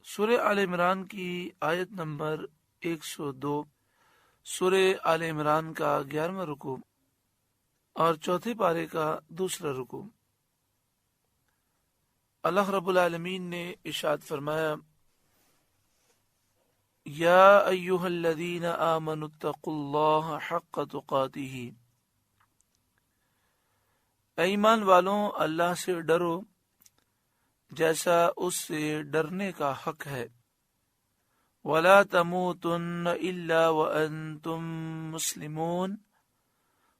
سورہ آل عمران کی آیت نمبر 102، سورہ آل عمران کا 11واں رکوع اور چوتھے پارے کا دوسرا رکوع۔ اللہ رب العالمین نے ارشاد فرمایا، یا ایھا الذین آمنوا اتقوا اللہ حق تقاتہ، اے ایمان والوں اللہ سے ڈرو جیسا اس سے ڈرنے کا حق ہے، وَلَا تَمُوتُنَّ إِلَّا وَأَنْتُمْ مُسْلِمُونَ،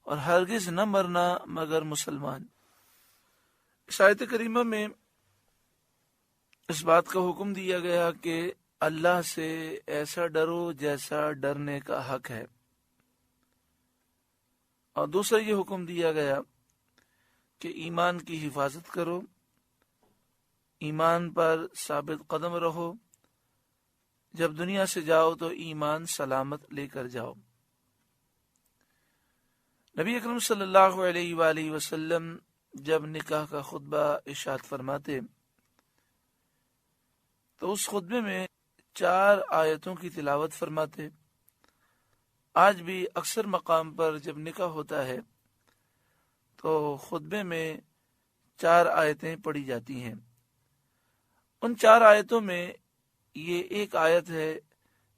اور ہرگز نہ مرنا مگر مسلمان۔ اس آیت کریمہ میں اس بات کا حکم دیا گیا کہ اللہ سے ایسا ڈرو جیسا ڈرنے کا حق ہے، اور دوسرا یہ حکم دیا گیا کہ ایمان کی حفاظت کرو، ایمان پر ثابت قدم رہو، جب دنیا سے جاؤ تو ایمان سلامت لے کر جاؤ۔ نبی اکرم صلی اللہ علیہ وآلہ وسلم جب نکاح کا خطبہ ارشاد فرماتے تو اس خطبے میں 4 آیتوں کی تلاوت فرماتے۔ آج بھی اکثر مقام پر جب نکاح ہوتا ہے تو خطبے میں 4 آیتیں پڑھی جاتی ہیں۔ ان 4 آیتوں میں یہ ایک آیت ہے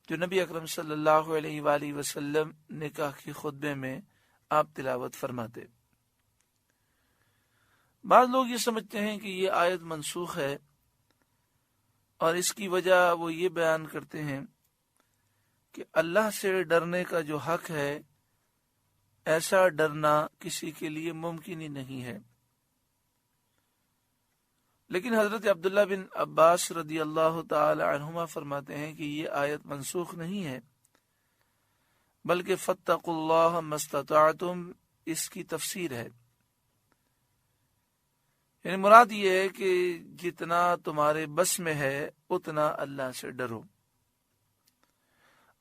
جو نبی اکرم صلی اللہ علیہ وآلہ وسلم نکاح کے خطبے میں آپ تلاوت فرماتے۔ بعض لوگ یہ سمجھتے ہیں کہ یہ آیت منسوخ ہے، اور اس کی وجہ وہ یہ بیان کرتے ہیں کہ اللہ سے ڈرنے کا جو حق ہے، ایسا ڈرنا کسی کے لیے ممکن ہی نہیں ہے۔ لیکن حضرت عبداللہ بن عباس رضی اللہ تعالی عنہما فرماتے ہیں کہ یہ آیت منسوخ نہیں ہے، بلکہ فاتقوا اللہ ما استطعتم اس کی تفسیر ہے، یعنی مراد یہ ہے کہ جتنا تمہارے بس میں ہے اتنا اللہ سے ڈرو۔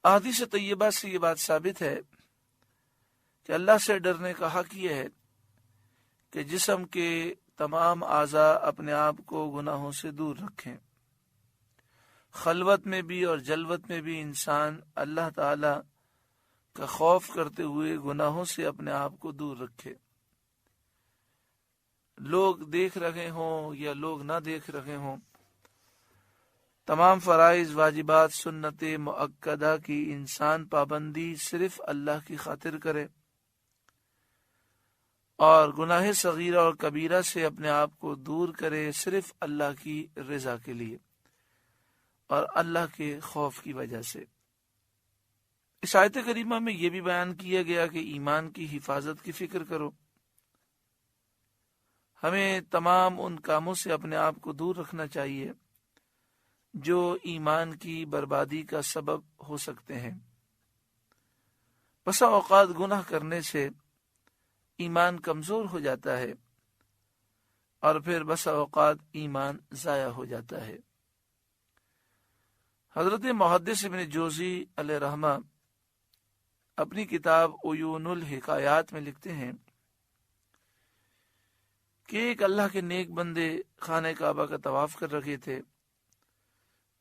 احادیث طیبہ سے یہ بات ثابت ہے کہ اللہ سے ڈرنے کا حق یہ ہے کہ جسم کے تمام اعضاء اپنے آپ کو گناہوں سے دور رکھیں، خلوت میں بھی اور جلوت میں بھی انسان اللہ تعالی کا خوف کرتے ہوئے گناہوں سے اپنے آپ کو دور رکھے، لوگ دیکھ رہے ہوں یا لوگ نہ دیکھ رہے ہوں، تمام فرائض، واجبات، سنت مؤکدہ کی انسان پابندی صرف اللہ کی خاطر کرے، اور گناہ صغیرہ اور کبیرہ سے اپنے آپ کو دور کرے صرف اللہ کی رضا کے لیے اور اللہ کے خوف کی وجہ سے۔ اس آیت کریمہ میں یہ بھی بیان کیا گیا کہ ایمان کی حفاظت کی فکر کرو، ہمیں تمام ان کاموں سے اپنے آپ کو دور رکھنا چاہیے جو ایمان کی بربادی کا سبب ہو سکتے ہیں۔ بسا اوقات گناہ کرنے سے ایمان کمزور ہو جاتا ہے، اور پھر بسا اوقات ایمان ضائع ہو جاتا ہے۔ حضرت محدث ابن جوزی علیہ رحمہ اپنی کتاب عیون الحکایات میں لکھتے ہیں کہ ایک اللہ کے نیک بندے خانہ کعبہ کا طواف کر رہے تھے۔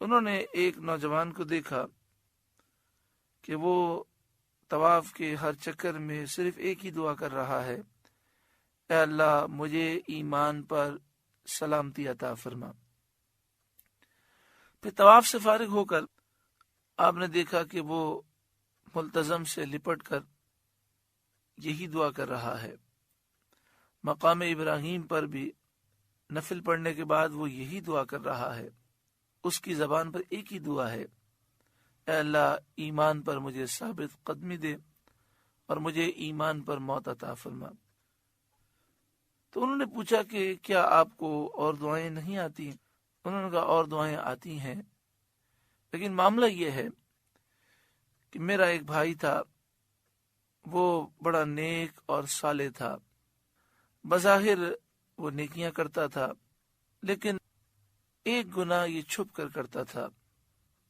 انہوں نے ایک نوجوان کو دیکھا کہ وہ طواف کے ہر چکر میں صرف ایک ہی دعا کر رہا ہے، اے اللہ مجھے ایمان پر سلامتی عطا فرما۔ پھر طواف سے فارغ ہو کر آپ نے دیکھا کہ وہ ملتزم سے لپٹ کر یہی دعا کر رہا ہے۔ مقام ابراہیم پر بھی نفل پڑھنے کے بعد وہ یہی دعا کر رہا ہے، اس کی زبان پر ایک ہی دعا ہے، اے اللہ ایمان پر مجھے ثابت قدمی دے اور مجھے ایمان پر موت عطا فرما۔ تو انہوں نے پوچھا کہ کیا آپ کو اور دعائیں نہیں آتی؟ انہوں نے کہا اور دعائیں آتی ہیں، لیکن معاملہ یہ ہے کہ میرا ایک بھائی تھا، وہ بڑا نیک اور صالح تھا، بظاہر وہ نیکیاں کرتا تھا، لیکن ایک گناہ یہ چھپ کر کرتا تھا۔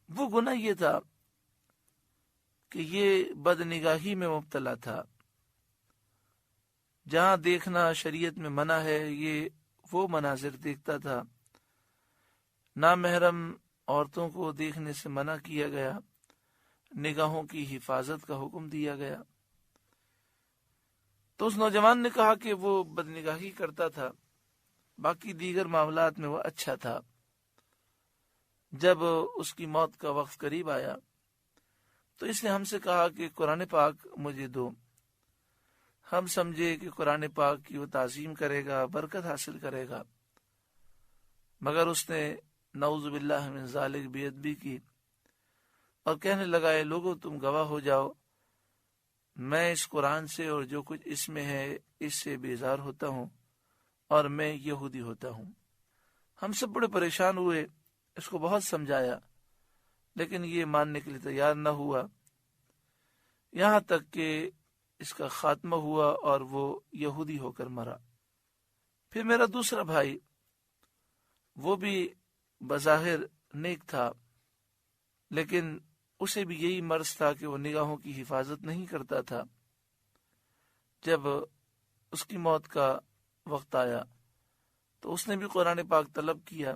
وہ گناہ یہ تھا کہ یہ بد نگاہی میں مبتلا تھا۔ جہاں دیکھنا شریعت میں منع ہے یہ وہ مناظر دیکھتا تھا۔ نامحرم عورتوں کو دیکھنے سے منع کیا گیا، نگاہوں کی حفاظت کا حکم دیا گیا۔ تو اس نوجوان نے کہا کہ وہ بدنگاہی کرتا تھا، باقی دیگر معاملات میں وہ اچھا تھا۔ جب اس کی موت کا وقت قریب آیا تو اس نے ہم سے کہا کہ قرآن پاک مجھے دو۔ ہم سمجھے کہ قرآن پاک کی وہ تعظیم کرے گا، برکت حاصل کرے گا، مگر اس نے نعوذ باللہ من ذالک بے ادبی کی اور کہنے لگا اے لوگو تم گواہ ہو جاؤ، میں اس قرآن سے اور جو کچھ اس میں ہے اس سے بیزار ہوتا ہوں اور میں یہودی ہوتا ہوں۔ ہم سب بڑے پریشان ہوئے، اس کو بہت سمجھایا لیکن یہ ماننے کے لیے تیار نہ ہوا، یہاں تک کہ اس کا خاتمہ ہوا اور وہ یہودی ہو کر مرا۔ پھر میرا دوسرا بھائی، وہ بھی بظاہر نیک تھا لیکن اسے بھی یہی مرض تھا کہ وہ نگاہوں کی حفاظت نہیں کرتا تھا۔ جب اس کی موت کا وقت آیا تو اس نے بھی قرآن پاک طلب کیا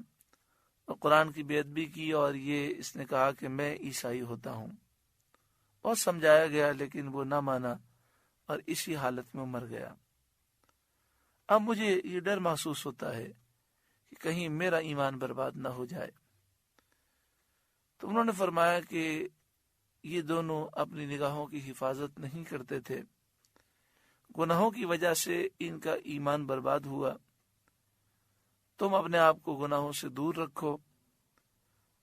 اور قرآن کی بے ادبی کی، اور یہ اس نے کہا کہ میں عیسائی ہوتا ہوں۔ بہت سمجھایا گیا لیکن وہ نہ مانا اور اسی حالت میں مر گیا۔ اب مجھے یہ ڈر محسوس ہوتا ہے کہ کہیں میرا ایمان برباد نہ ہو جائے۔ تو انہوں نے فرمایا کہ یہ دونوں اپنی نگاہوں کی حفاظت نہیں کرتے تھے، گناہوں کی وجہ سے ان کا ایمان برباد ہوا۔ تم اپنے آپ کو گناہوں سے دور رکھو،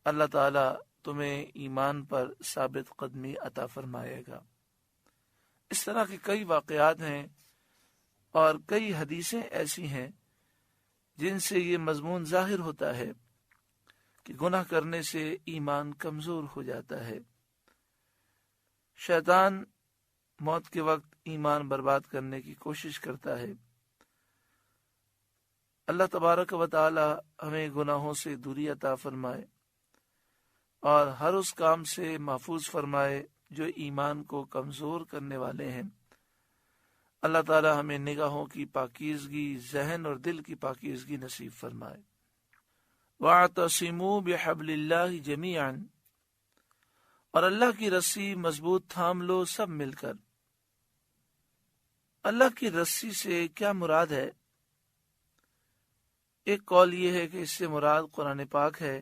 اللہ تعالیٰ تمہیں ایمان پر ثابت قدمی عطا فرمائے گا۔ اس طرح کے کئی واقعات ہیں اور کئی حدیثیں ایسی ہیں جن سے یہ مضمون ظاہر ہوتا ہے کہ گناہ کرنے سے ایمان کمزور ہو جاتا ہے۔ شیطان موت کے وقت ایمان برباد کرنے کی کوشش کرتا ہے۔ اللہ تبارک و تعالی ہمیں گناہوں سے دوری عطا فرمائے اور ہر اس کام سے محفوظ فرمائے جو ایمان کو کمزور کرنے والے ہیں۔ اللہ تعالی ہمیں نگاہوں کی پاکیزگی، ذہن اور دل کی پاکیزگی نصیب فرمائے۔ وَاعْتَصِمُوا بِحَبْلِ اللَّهِ جَمِيعًا، اور اللہ کی رسی مضبوط تھام لو سب مل کر۔ اللہ کی رسی سے کیا مراد ہے؟ ایک قول یہ ہے کہ اس سے مراد قرآن پاک ہے۔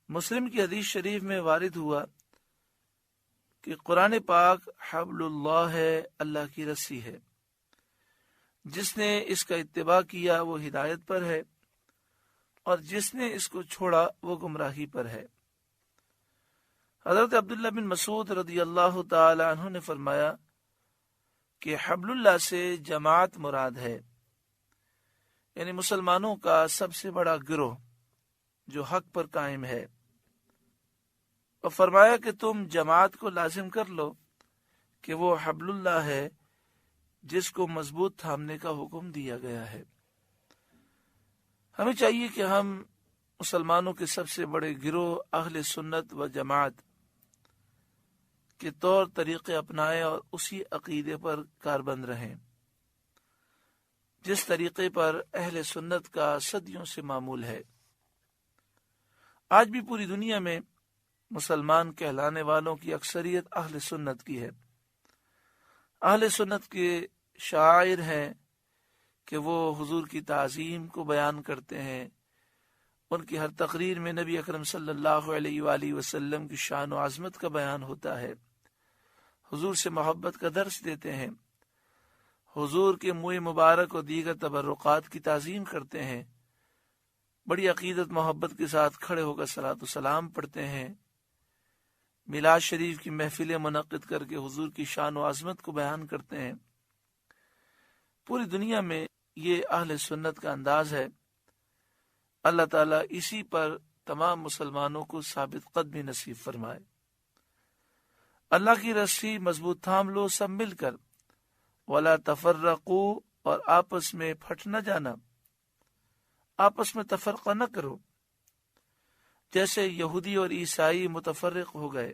مسلم کی حدیث شریف میں وارد ہوا کہ قرآن پاک حبل اللہ ہے، اللہ کی رسی ہے، جس نے اس کا اتباع کیا وہ ہدایت پر ہے اور جس نے اس کو چھوڑا وہ گمراہی پر ہے۔ حضرت عبداللہ بن مسعود رضی اللہ تعالی عنہ نے فرمایا کہ حبل اللہ سے جماعت مراد ہے، یعنی مسلمانوں کا سب سے بڑا گروہ جو حق پر قائم ہے، اور فرمایا کہ تم جماعت کو لازم کر لو کہ وہ حبل اللہ ہے جس کو مضبوط تھامنے کا حکم دیا گیا ہے۔ ہمیں چاہیے کہ ہم مسلمانوں کے سب سے بڑے گروہ اہل سنت و جماعت کے طور طریقے اپنائیں اور اسی عقیدے پر کاربند رہیں جس طریقے پر اہل سنت کا صدیوں سے معمول ہے۔ آج بھی پوری دنیا میں مسلمان کہلانے والوں کی اکثریت اہل سنت کی ہے۔ اہل سنت کے شاعر ہیں کہ وہ حضور کی تعظیم کو بیان کرتے ہیں، ان کی ہر تقریر میں نبی اکرم صلی اللہ علیہ وآلہ وسلم کی شان و عظمت کا بیان ہوتا ہے، حضور سے محبت کا درس دیتے ہیں، حضور کے منہ مبارک اور دیگر تبرکات کی تعظیم کرتے ہیں، بڑی عقیدت محبت کے ساتھ کھڑے ہو کر صلاۃ و سلام پڑھتے ہیں، میلاد شریف کی محفلیں منعقد کر کے حضور کی شان و عظمت کو بیان کرتے ہیں۔ پوری دنیا میں یہ اہل سنت کا انداز ہے۔ اللہ تعالیٰ اسی پر تمام مسلمانوں کو ثابت قدمی نصیب فرمائے۔ اللہ کی رسی مضبوط تھام لو سب مل کر، ولا تفرقوا، اور آپس میں پھٹ نہ جانا، آپس میں تفرقہ نہ کرو، جیسے یہودی اور عیسائی متفرق ہو گئے۔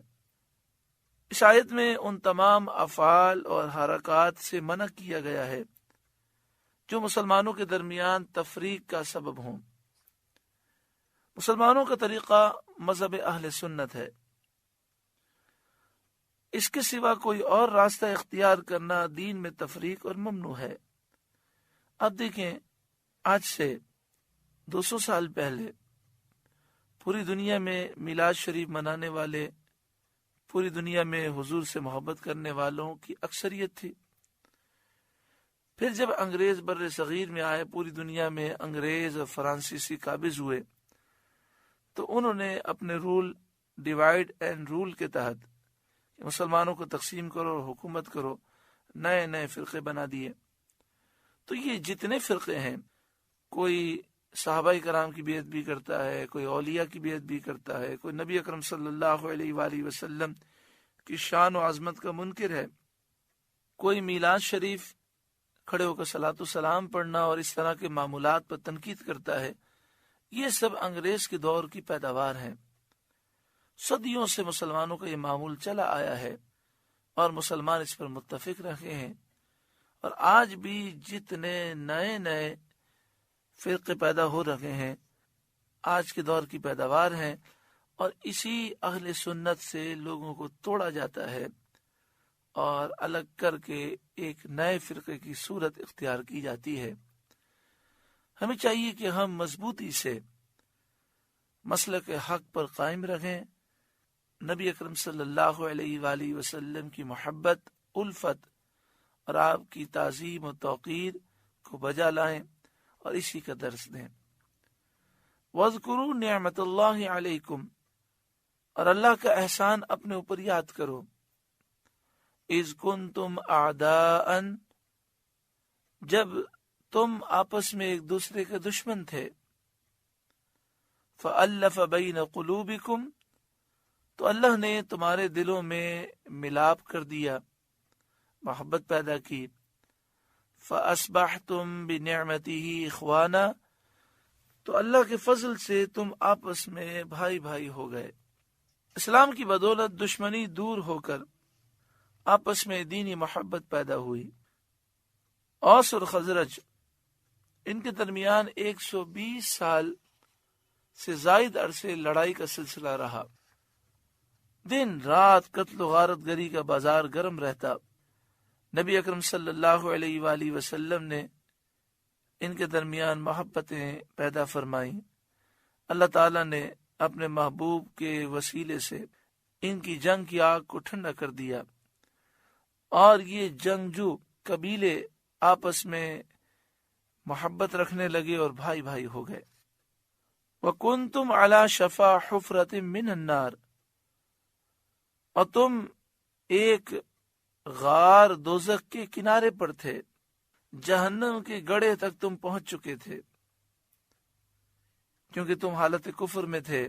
اس آیت میں ان تمام افعال اور حرکات سے منع کیا گیا ہے جو مسلمانوں کے درمیان تفریق کا سبب ہوں۔ مسلمانوں کا طریقہ مذہب اہل سنت ہے، اس کے سوا کوئی اور راستہ اختیار کرنا دین میں تفریق اور ممنوع ہے۔ اب دیکھیں، آج سے 200 سال پہلے پوری دنیا میں میلاد شریف منانے والے، پوری دنیا میں حضور سے محبت کرنے والوں کی اکثریت تھی۔ پھر جب انگریز بر صغیر میں آئے، پوری دنیا میں انگریز اور فرانسیسی قابض ہوئے، تو انہوں نے اپنے رول ڈیوائیڈ اینڈ رول کے تحت مسلمانوں کو تقسیم کرو اور حکومت کرو، نئے نئے فرقے بنا دیے۔ تو یہ جتنے فرقے ہیں، کوئی صحابہ کرام کی بیعت بھی کرتا ہے، کوئی اولیاء کی بیعت بھی کرتا ہے، کوئی نبی اکرم صلی اللہ علیہ وآلہ وسلم کی شان و عظمت کا منکر ہے، کوئی میلاد شریف کھڑے ہو کر صلاۃ و سلام پڑھنا اور اس طرح کے معمولات پر تنقید کرتا ہے۔ یہ سب انگریز کے دور کی پیداوار ہیں۔ صدیوں سے مسلمانوں کا یہ معمول چلا آیا ہے اور مسلمان اس پر متفق رہے ہیں، اور آج بھی جتنے نئے نئے فرقے پیدا ہو رہے ہیں آج کے دور کی پیداوار ہیں، اور اسی اہل سنت سے لوگوں کو توڑا جاتا ہے اور الگ کر کے ایک نئے فرقے کی صورت اختیار کی جاتی ہے۔ ہمیں چاہیے کہ ہم مضبوطی سے مسلک حق پر قائم رہیں، نبی اکرم صلی اللہ علیہ وآلہ وسلم کی محبت، الفت اور آپ کی تعظیم و توقیر کو بجا لائیں اور اسی کا درس دیں۔ وَاذْكُرُوا نِعْمَةَ اللَّهِ عَلَيْكُمْ، اور اللہ کا احسان اپنے اوپر یاد کرو۔ اِذْ كُنْتُمْ أَعْدَاءً، جب تم آپس میں ایک دوسرے کے دشمن تھے۔ فَأَلَّفَ بَيْنَ قُلُوبِكُمْ، تو اللہ نے تمہارے دلوں میں ملاپ کر دیا، محبت پیدا کی۔ فَأَصْبَحْتُمْ بِنِعْمَتِهِ إِخْوَانًا، تو اللہ کے فضل سے تم آپس میں بھائی بھائی ہو گئے۔ اسلام کی بدولت دشمنی دور ہو کر آپس میں دینی محبت پیدا ہوئی۔ اوس اور خزرج، ان کے درمیان 120 سال سے زائد عرصے لڑائی کا سلسلہ رہا۔ دن رات قتل و غارت گری کا بازار گرم رہتا۔ نبی اکرم صلی اللہ علیہ وآلہ وسلم نے ان کے درمیان محبتیں پیدا فرمائیں۔ اللہ تعالیٰ نے اپنے محبوب کے وسیلے سے ان کی جنگ کی آگ کو ٹھنڈا کر دیا، اور یہ جنگجو قبیلے آپس میں محبت رکھنے لگے اور بھائی بھائی ہو گئے۔ وَكُنْتُمْ عَلَى شَفَا حُفْرَةٍ مِّنَ النَّارِ، اور تم ایک غار دوزخ کے کنارے پر تھے، جہنم کے گڑھے تک تم پہنچ چکے تھے، کیونکہ تم حالت کفر میں تھے۔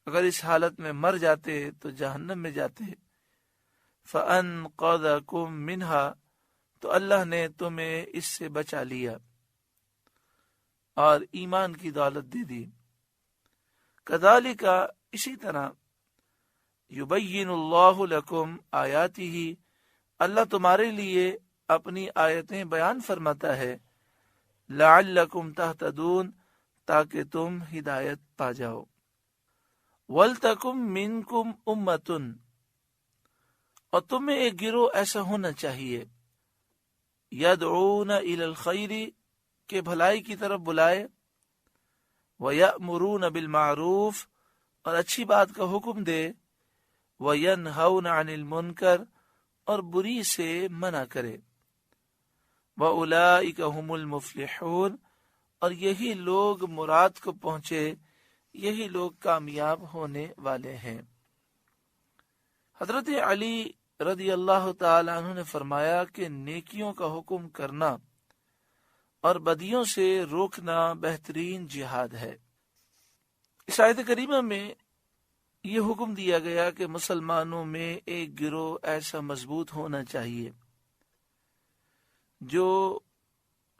اگر اس حالت میں مر جاتے تو جہنم میں جاتے۔ فَأَنْقَذَكُمْ مِنْهَا، تو اللہ نے تمہیں اس سے بچا لیا اور ایمان کی دولت دے دی۔ کذالک، اسی طرح، یبین اللہ لکم آیاتہ، اللہ تمہارے لیے اپنی آیتیں بیان فرماتا ہے، لعلکم تہتدون، تاکہ تم ہدایت پا جاؤ۔ وَلْتَكُمْ مِنْكُمْ أُمَّةٌ، اور تمہیں ایک گروہ ایسا ہونا چاہیے، يَدْعُونَ إِلَى الْخَيْرِ، کہ بھلائی کی طرف بلائے، وَيَأْمُرُونَ بِالْمَعْرُوفِ، اور اچھی بات کا حکم دے، وَيَنْهَوْنَ عَنِ الْمُنْكَرِ، اور بری سے منع کرے، وَأُولَئِكَ هُمُ الْمُفْلِحُونَ، اور یہی لوگ مراد کو پہنچے، یہی لوگ کامیاب ہونے والے ہیں۔ حضرت علی رضی اللہ تعالی عنہ نے فرمایا کہ نیکیوں کا حکم کرنا اور بدیوں سے روکنا بہترین جہاد ہے۔ اس آیت کریمہ میں یہ حکم دیا گیا کہ مسلمانوں میں ایک گروہ ایسا مضبوط ہونا چاہیے جو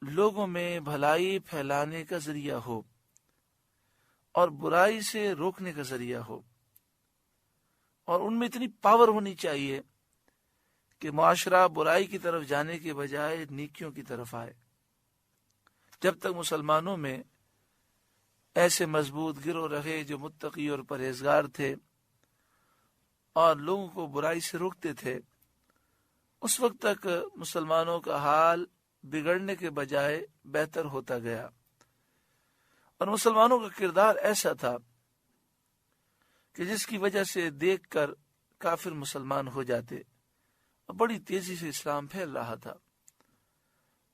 لوگوں میں بھلائی پھیلانے کا ذریعہ ہو اور برائی سے روکنے کا ذریعہ ہو، اور ان میں اتنی پاور ہونی چاہیے کہ معاشرہ برائی کی طرف جانے کے بجائے نیکیوں کی طرف آئے۔ جب تک مسلمانوں میں ایسے مضبوط گروہ رہے جو متقی اور پرہیزگار تھے اور لوگوں کو برائی سے روکتے تھے، اس وقت تک مسلمانوں کا حال بگڑنے کے بجائے بہتر ہوتا گیا، اور مسلمانوں کا کردار ایسا تھا کہ جس کی وجہ سے دیکھ کر کافر مسلمان ہو جاتے، اور بڑی تیزی سے اسلام پھیل رہا تھا۔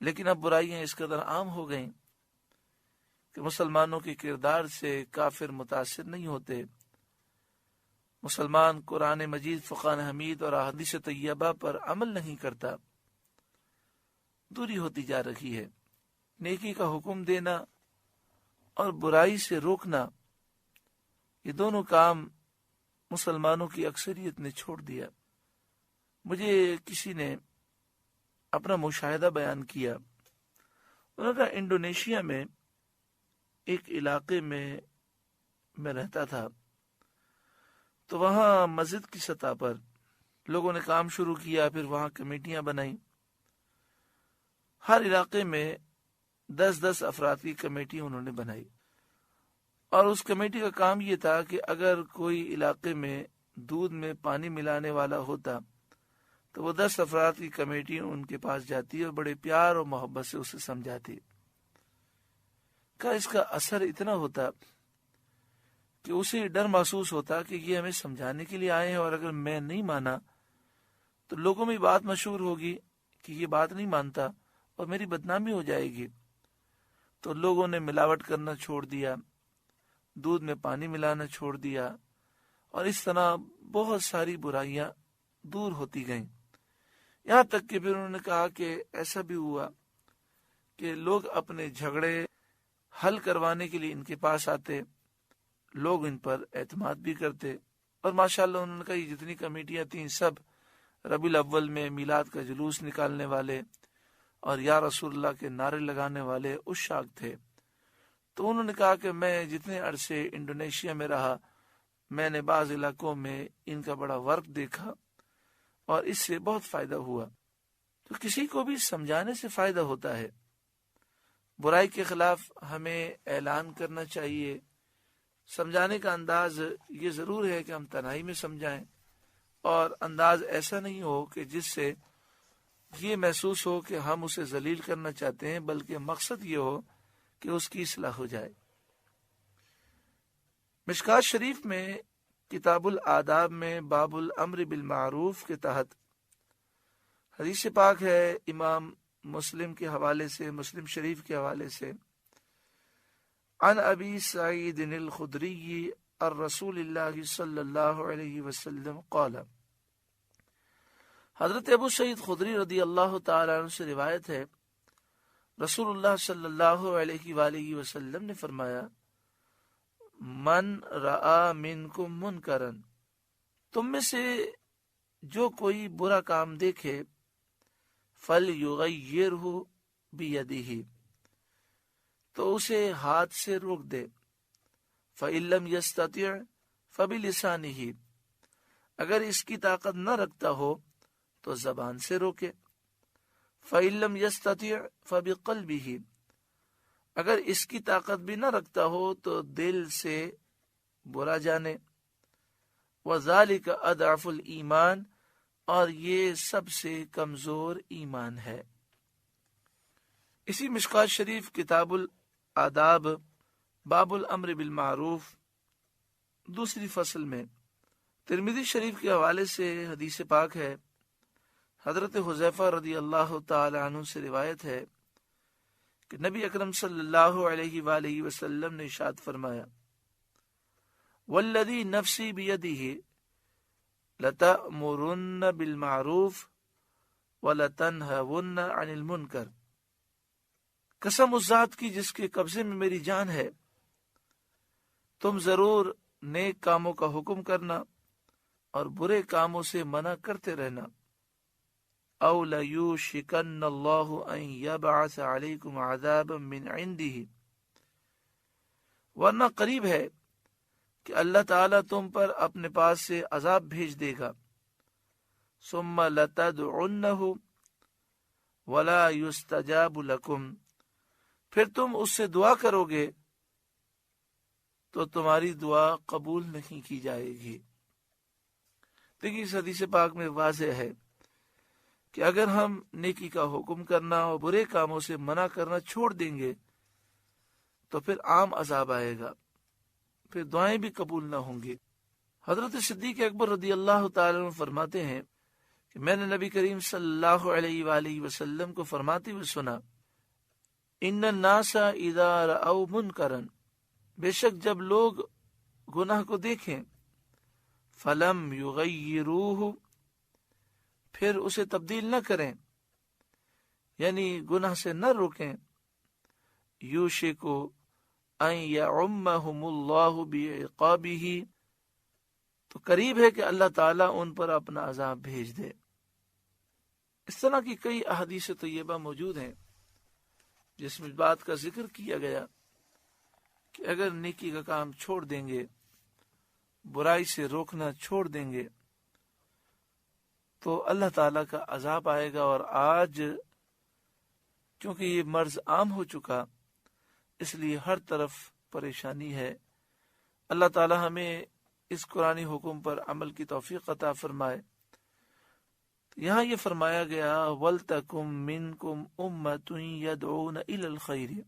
لیکن اب برائیاں اس قدر عام ہو گئیں کہ مسلمانوں کے کردار سے کافر متاثر نہیں ہوتے۔ مسلمان قرآن مجید، فقان حمید اور احادیث طیبہ پر عمل نہیں کرتا، دوری ہوتی جا رہی ہے۔ نیکی کا حکم دینا اور برائی سے روکنا، یہ دونوں کام مسلمانوں کی اکثریت نے چھوڑ دیا۔ مجھے کسی نے اپنا مشاہدہ بیان کیا، انہوں نے کہا انڈونیشیا میں ایک علاقے میں رہتا تھا، تو وہاں مسجد کی سطح پر لوگوں نے کام شروع کیا، پھر وہاں کمیٹیاں بنائیں۔ ہر علاقے میں 10 افراد کی کمیٹی انہوں نے بنائی، اور اس کمیٹی کا کام یہ تھا کہ اگر کوئی علاقے میں دودھ میں پانی ملانے والا ہوتا تو وہ 10 افراد کی کمیٹی ان کے پاس جاتی اور بڑے پیار اور محبت سے اسے سمجھاتی۔ اس کا اثر اتنا ہوتا کہ اسے ڈر محسوس ہوتا کہ یہ ہمیں سمجھانے کے لیے آئے ہیں، اور اگر میں نہیں مانا تو لوگوں میں بات مشہور ہوگی کہ یہ بات نہیں مانتا اور میری بدنامی ہو جائے گی۔ تو لوگوں نے ملاوٹ کرنا چھوڑ دیا، دودھ میں پانی ملانا چھوڑ دیا، اور اس طرح بہت ساری برائیاں دور ہوتی گئیں۔ یہاں تک کہ پھر انہوں نے کہا کہ ایسا بھی ہوا کہ لوگ اپنے جھگڑے حل کروانے کے لیے ان کے پاس آتے، لوگ ان پر اعتماد بھی کرتے، اور ماشاءاللہ انہوں نے کہا یہ جتنی کمیٹیاں تھیں سب ربیع الاول میں میلاد کا جلوس نکالنے والے اور یا رسول اللہ کے نعرے لگانے والے عشاق تھے۔ تو انہوں نے کہا کہ میں جتنے عرصے انڈونیشیا میں رہا، میں نے بعض علاقوں میں ان کا بڑا ورک دیکھا اور اس سے بہت فائدہ ہوا۔ تو کسی کو بھی سمجھانے سے فائدہ ہوتا ہے۔ برائی کے خلاف ہمیں اعلان کرنا چاہیے۔ سمجھانے کا انداز یہ ضرور ہے کہ ہم تنہائی میں سمجھائیں، اور انداز ایسا نہیں ہو کہ جس سے یہ محسوس ہو کہ ہم اسے ذلیل کرنا چاہتے ہیں، بلکہ مقصد یہ ہو کہ اس کی اصلاح ہو جائے۔ مشکات شریف میں کتاب الآداب میں باب الامر بالمعروف کے تحت حدیث پاک ہے، امام مسلم کے حوالے سے، مسلم شریف کے حوالے سے، عن ابی سعید الخدری الرسول اللہ صلی اللہ علیہ وسلم قال، حضرت ابو سعید خدری رضی اللہ تعالی عنہ سے روایت ہے، رسول اللہ صلی اللہ علیہ وآلہ وسلم نے فرمایا، من رآ منکم منکرا، تم میں سے جو کوئی برا کام دیکھے، فلیغیرہ بیدہ، تو اسے ہاتھ سے روک دے، فإن لم یستطع فبلسانہ، اگر اس کی طاقت نہ رکھتا ہو تو زبان سے روکے، فإن لم یستطع فبقلبہ، اگر اس کی طاقت بھی نہ رکھتا ہو تو دل سے برا جانے، وذالک اضعف الایمان، اور یہ سب سے کمزور ایمان ہے۔ اسی مشکات شریف کتاب الآداب باب الامر بالمعروف دوسری فصل میں ترمذی شریف کے حوالے سے حدیث پاک ہے، حضرت حذیفہ رضی اللہ تعالی عنہ سے روایت ہے کہ نبی اکرم صلی اللہ علیہ وآلہ وسلم نے ارشاد فرمایا، والذی نفسی بیدہ لتأمرن بالمعروف ولتنہون عن المنکر، قسم اس ذات کی جس کے قبضے میں میری جان ہے، تم ضرور نیک کاموں کا حکم کرنا اور برے کاموں سے منع کرتے رہنا، او لیوشکن اللہ ان یبعث علیکم عذابا من عنده، ورنہ قریب ہے کہ اللہ تعالیٰ تم پر اپنے پاس سے عذاب بھیج دے گا. ثم لتدعنہ ولا یستجاب لکم، پھر تم اس سے دعا کرو گے تو تمہاری دعا قبول نہیں کی جائے گی. دیکھیے اس حدیث پاک میں واضح ہے کہ اگر ہم نیکی کا حکم کرنا اور برے کاموں سے منع کرنا چھوڑ دیں گے تو پھر عام عذاب آئے گا، پھر دعائیں بھی قبول نہ ہوں گی. حضرت صدیق اکبر رضی اللہ تعالیٰ عنہ فرماتے ہیں کہ میں نے نبی کریم صلی اللہ علیہ وآلہ وسلم کو فرماتے ہوئے سنا، ان الناس اذا رأوا منکرا، بے شک جب لوگ گناہ کو دیکھیں، فلم یغیروہ، پھر اسے تبدیل نہ کریں، یعنی گناہ سے نہ روکیں، یوشک ان یعمہم اللہ بعقابہ، تو قریب ہے کہ اللہ تعالیٰ ان پر اپنا عذاب بھیج دے. اس طرح کی کئی احادیث طیبہ موجود ہیں جس میں بات کا ذکر کیا گیا کہ اگر نیکی کا کام چھوڑ دیں گے، برائی سے روکنا چھوڑ دیں گے تو اللہ تعالیٰ کا عذاب آئے گا. اور آج چونکہ یہ مرض عام ہو چکا اس لیے ہر طرف پریشانی ہے. اللہ تعالیٰ ہمیں اس قرآنی حکم پر عمل کی توفیق عطا فرمائے. یہاں یہ فرمایا گیا وَلْتَكُمْ مِنْكُمْ أُمَّةٌ يَدْعُونَ إِلَى الْخَيْرِ،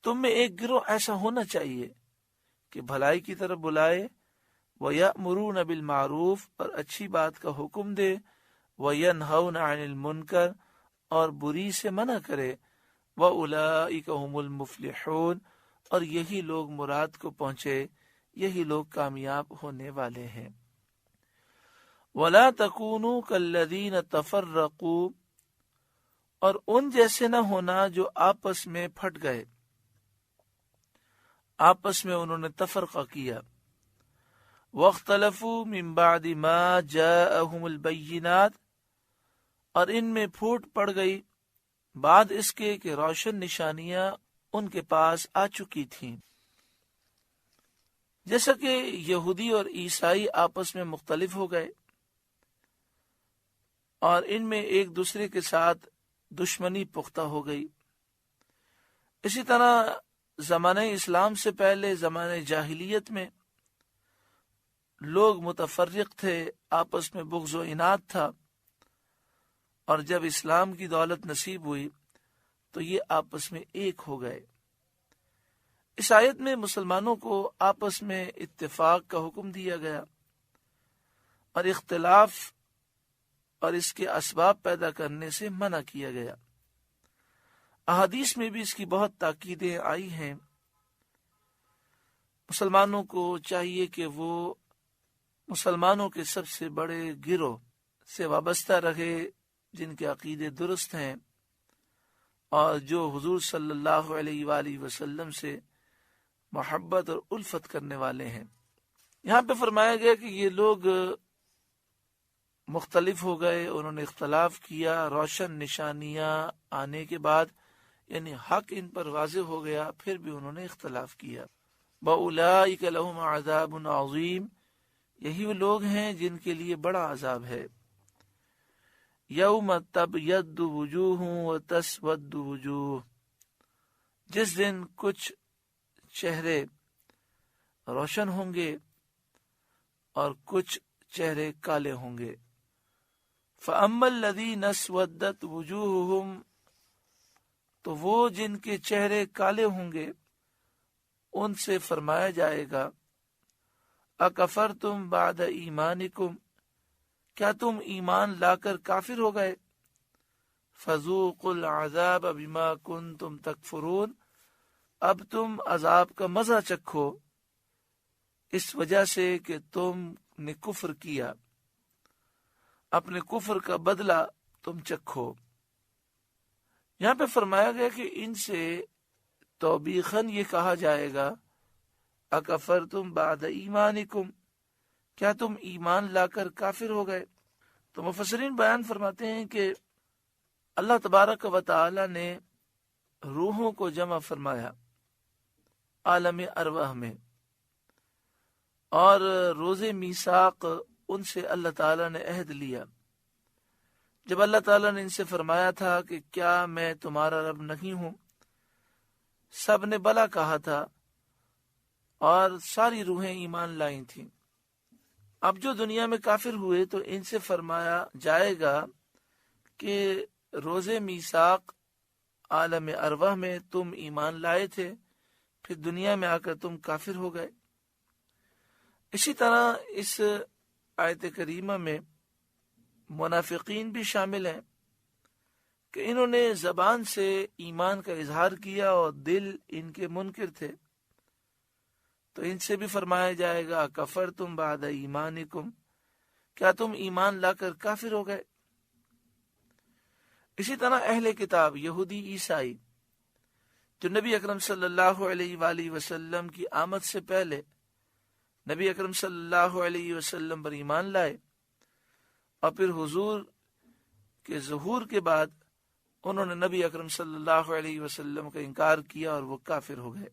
تم میں ایک گروہ ایسا ہونا چاہیے کہ بھلائی کی طرف بلائے، وَيَأْمُرُونَ بِالْمَعْرُوفِ، اور اچھی بات کا حکم دے، وَيَنْهَوْنَ عَنِ الْمُنْكَرِ، اور بری سے منع کرے، وَأُولَئِكَ هُمُ الْمُفْلِحُونَ، اور یہی لوگ مراد کو پہنچے، یہی لوگ کامیاب ہونے والے ہیں. وَلَا تَكُونُوا كَالَّذِينَ تَفَرَّقُوا، اور ان جیسے نہ ہونا جو آپس میں پھٹ گئے، آپس میں انہوں نے تفرقہ کیا. وَاخْتَلَفُوا مِن بَعْدِ مَا جَاءَهُمُ الْبَيِّنَاتُ، اور ان میں پھوٹ پڑ گئی بعد اس کے کہ روشن نشانیاں ان کے پاس آ چکی تھیں. جیسا کہ یہودی اور عیسائی آپس میں مختلف ہو گئے اور ان میں ایک دوسرے کے ساتھ دشمنی پختہ ہو گئی، اسی طرح زمانہ اسلام سے پہلے زمانہ جاہلیت میں لوگ متفرق تھے، آپس میں بغض و عناد تھا، اور جب اسلام کی دولت نصیب ہوئی تو یہ آپس میں ایک ہو گئے. اس آیت میں مسلمانوں کو آپس میں اتفاق کا حکم دیا گیا اور اختلاف اور اس کے اسباب پیدا کرنے سے منع کیا گیا. احادیث میں بھی اس کی بہت تاکیدیں آئی ہیں. مسلمانوں کو چاہیے کہ وہ مسلمانوں کے سب سے بڑے گروہ سے وابستہ رہے جن کے عقیدے درست ہیں اور جو حضور صلی اللہ علیہ وآلہ وسلم سے محبت اور الفت کرنے والے ہیں. یہاں پہ فرمایا گیا کہ یہ لوگ مختلف ہو گئے، انہوں نے اختلاف کیا، روشن نشانیاں آنے کے بعد یعنی حق ان پر واضح ہو گیا، پھر بھی انہوں نے اختلاف کیا. وَأُولَئِكَ لَهُمْ عَذَابٌ عَظِيمٌ، یہی وہ لوگ ہیں جن کے لیے بڑا عذاب ہے. یوم تبیض وجوہ وتسود وجوہ، جس دن کچھ چہرے روشن ہوں گے اور کچھ چہرے کالے ہوں گے. فَأَمَّا الَّذِينَ اسْوَدَّتْ وُجُوهُهُمْ، تو وہ جن کے چہرے کالے ہوں گے ان سے فرمایا جائے گا اَكَفَرْتُمْ بَعْدَ ایمانکم، کیا تم ایمان لا کر کافر ہو گئے؟ فَذُوقُوا الْعَذَابَ بِمَا كُنْتُمْ تَكْفُرُونَ، اب تم عذاب کا مزہ چکھو اس وجہ سے کہ تم نے کفر کیا، اپنے کفر کا بدلہ تم چکھو. یہاں پہ فرمایا گیا کہ ان سے توبیخاً یہ کہا جائے گا اَكَفَرْتُمْ بَعْدَ ایمانکم، کیا تم ایمان لا کر کافر ہو گئے؟ تو مفسرین بیان فرماتے ہیں کہ اللہ تبارک و تعالی نے روحوں کو جمع فرمایا عالم ارواح میں، اور روز میثاق ان سے اللہ تعالیٰ نے عہد لیا جب اللہ تعالیٰ نے ان سے فرمایا تھا کہ کیا میں تمہارا رب نہیں ہوں؟ سب نے بلا کہا تھا اور ساری روحیں ایمان لائی تھیں۔ اب جو دنیا میں کافر ہوئے تو ان سے فرمایا جائے گا کہ روز میثاق عالم ارواح میں تم ایمان لائے تھے، پھر دنیا میں آ کر تم کافر ہو گئے۔ اسی طرح اس آیت کریمہ میں منافقین بھی شامل ہیں کہ انہوں نے زبان سے ایمان کا اظہار کیا اور دل ان کے منکر تھے، تو ان سے بھی فرمایا جائے گا کفرتم بعد ایمانکم، کیا تم ایمان لا کر کافر ہو گئے؟ اسی طرح اہل کتاب یہودی عیسائی جو نبی اکرم صلی اللہ علیہ وآلہ وسلم کی آمد سے پہلے نبی اکرم صلی اللہ علیہ وسلم پر ایمان لائے اور پھر حضور کے ظہور کے بعد انہوں نے نبی اکرم صلی اللہ علیہ وسلم کا انکار کیا اور وہ کافر ہو گئے۔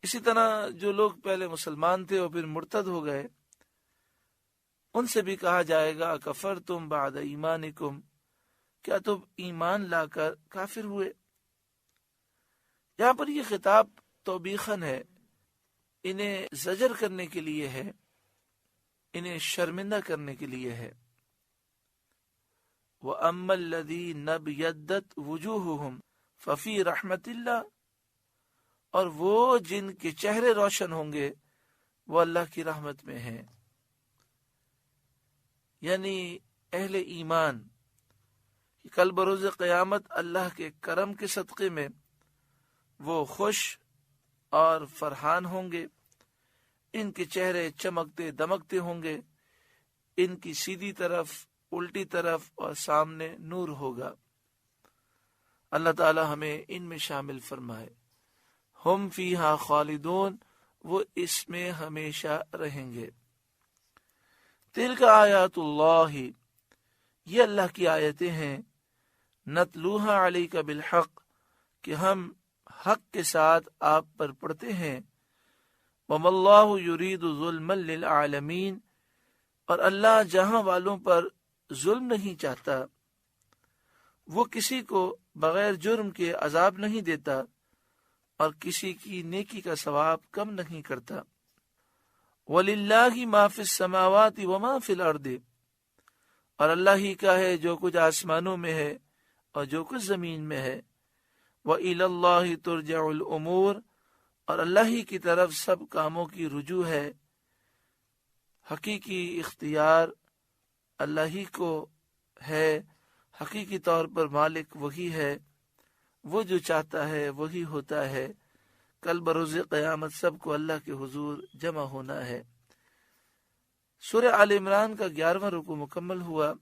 اسی طرح جو لوگ پہلے مسلمان تھے اور پھر مرتد ہو گئے ان سے بھی کہا جائے گا کفرتم بعد ایمانکم، کیا تم ایمان لا کر کافر ہوئے؟ یہاں پر یہ خطاب توبیخاً ہے، انہیں زجر کرنے کے لیے ہے، انہیں شرمندہ کرنے کے لیے ہے۔ وَأَمَّا الَّذِينَ ابْيَضَّتْ وُجُوهُهُمْ فَفِي رَحْمَةِ اللَّهِ، اور وہ جن کے چہرے روشن ہوں گے وہ اللہ کی رحمت میں ہیں، یعنی اہل ایمان کل بروز قیامت اللہ کے کرم کے صدقے میں وہ خوش اور فرحان ہوں گے، ان کے چہرے چمکتے دمکتے ہوں گے، ان کی سیدھی طرف، الٹی طرف اور سامنے نور ہوگا۔ اللہ تعالی ہمیں ان میں شامل فرمائے۔ ہم فیہا خالدون، وہ اس میں ہمیشہ رہیں گے۔ تلک آیات اللہ، یہ اللہ کی آیتیں ہیں، نتلوہا علیک بالحق، کہ ہم حق کے ساتھ آپ پر پڑھتے ہیں۔ وما اللہ یرید ظلما للعالمین، اور اللہ جہاں والوں پر ظلم نہیں چاہتا، وہ کسی کو بغیر جرم کے عذاب نہیں دیتا اور کسی کی نیکی کا ثواب کم نہیں کرتا۔ وَلِلَّهِ مَا فِي السَّمَاوَاتِ وَمَا فِي الْأَرْضِ، اور اللہ ہی کا ہے جو کچھ آسمانوں میں ہے اور جو کچھ زمین میں ہے۔ وَإِلَى اللَّهِ تُرْجَعُ الْأُمُورِ، اور اللہ ہی کی طرف سب کاموں کی رجوع ہے۔ حقیقی اختیار اللہ ہی کو ہے، حقیقی طور پر مالک وہی ہے، وہ جو چاہتا ہے وہی ہوتا ہے۔ کل بروز قیامت سب کو اللہ کے حضور جمع ہونا ہے۔ سورہ آل عمران کا 11واں رکوع مکمل ہوا۔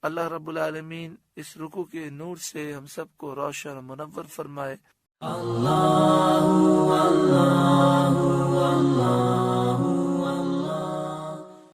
اللہ رب العالمین اس رکوع کے نور سے ہم سب کو روشن و منور فرمائے۔ اللہ